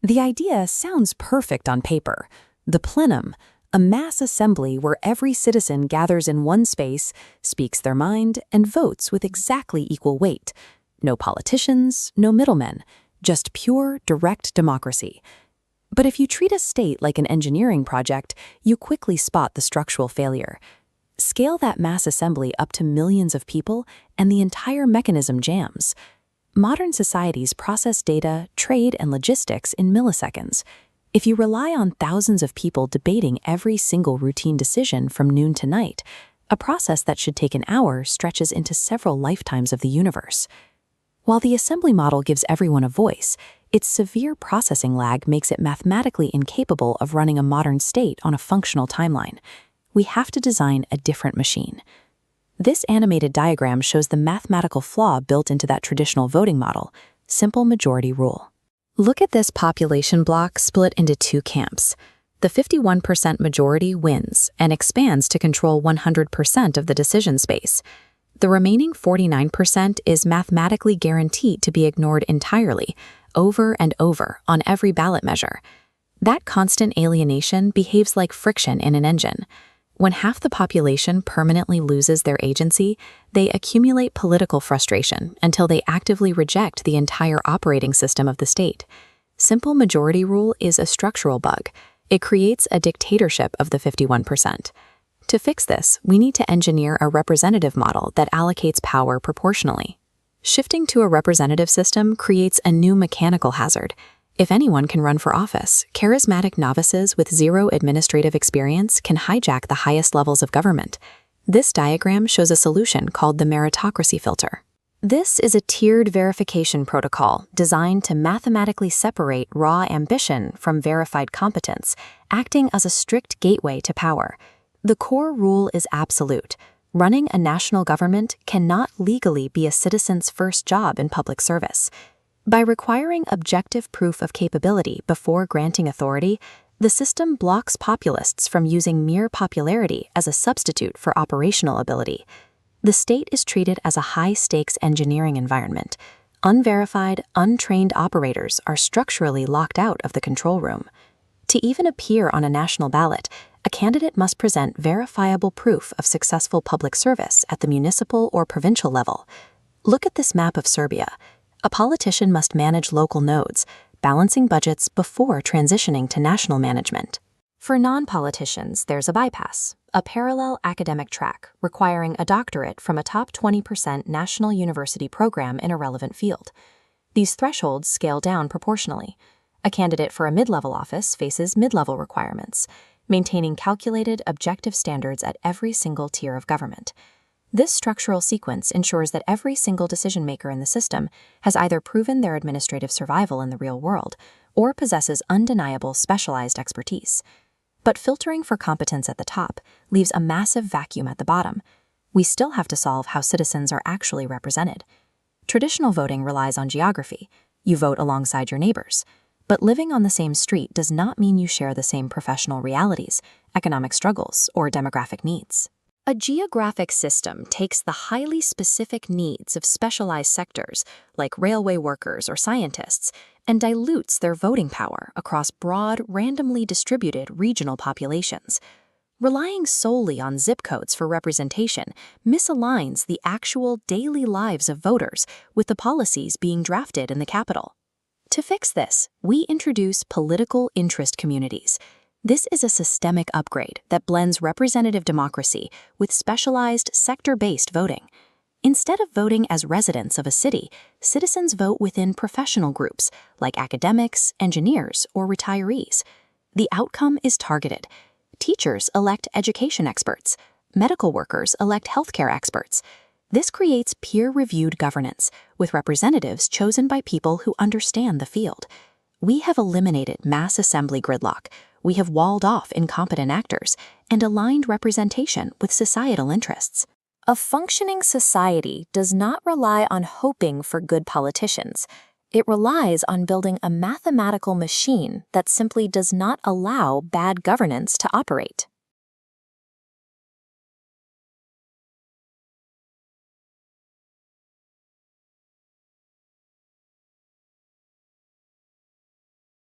The idea sounds perfect on paper. The plenum, a mass assembly where every citizen gathers in one space, speaks their mind, and votes with exactly equal weight. No politicians, no middlemen, just pure, direct democracy. But if you treat a state like an engineering project, you quickly spot the structural failure. Scale that mass assembly up to millions of people, and the entire mechanism jams. Modern societies process data, trade, and logistics in milliseconds. If you rely on thousands of people debating every single routine decision from noon to night, a process that should take an hour stretches into several lifetimes of the universe. While the assembly model gives everyone a voice, its severe processing lag makes it mathematically incapable of running a modern state on a functional timeline. We have to design a different machine. This animated diagram shows the mathematical flaw built into that traditional voting model: simple majority rule. Look at this population block split into two camps. The 51% majority wins and expands to control 100% of the decision space. The remaining 49% is mathematically guaranteed to be ignored entirely, over and over, on every ballot measure. That constant alienation behaves like friction in an engine. When half the population permanently loses their agency, they accumulate political frustration until they actively reject the entire operating system of the state. Simple majority rule is a structural bug. It creates a dictatorship of the 51%. To fix this, we need to engineer a representative model that allocates power proportionally. Shifting to a representative system creates a new mechanical hazard. If anyone can run for office, charismatic novices with zero administrative experience can hijack the highest levels of government. This diagram shows a solution called the meritocracy filter. This is a tiered verification protocol designed to mathematically separate raw ambition from verified competence, acting as a strict gateway to power. The core rule is absolute. Running a national government cannot legally be a citizen's first job in public service. By requiring objective proof of capability before granting authority, the system blocks populists from using mere popularity as a substitute for operational ability. The state is treated as a high-stakes engineering environment. Unverified, untrained operators are structurally locked out of the control room. To even appear on a national ballot, a candidate must present verifiable proof of successful public service at the municipal or provincial level. Look at this map of Serbia. A politician must manage local nodes, balancing budgets before transitioning to national management. For non-politicians, there's a bypass, a parallel academic track requiring a doctorate from a top 20% national university program in a relevant field. These thresholds scale down proportionally. A candidate for a mid-level office faces mid-level requirements, maintaining calculated, objective standards at every single tier of government. This structural sequence ensures that every single decision-maker in the system has either proven their administrative survival in the real world or possesses undeniable specialized expertise. But filtering for competence at the top leaves a massive vacuum at the bottom. We still have to solve how citizens are actually represented. Traditional voting relies on geography. You vote alongside your neighbors. But living on the same street does not mean you share the same professional realities, economic struggles, or demographic needs. A geographic system takes the highly specific needs of specialized sectors, like railway workers or scientists, and dilutes their voting power across broad, randomly distributed regional populations. Relying solely on zip codes for representation misaligns the actual daily lives of voters with the policies being drafted in the capital. To fix this, we introduce political interest communities. This is a systemic upgrade that blends representative democracy with specialized sector-based voting. Instead of voting as residents of a city, citizens vote within professional groups like academics, engineers, or retirees. The outcome is targeted. Teachers elect education experts. Medical workers elect healthcare experts. This creates peer-reviewed governance, with representatives chosen by people who understand the field. We have eliminated mass assembly gridlock. We have walled off incompetent actors and aligned representation with societal interests. A functioning society does not rely on hoping for good politicians. It relies on building a mathematical machine that simply does not allow bad governance to operate.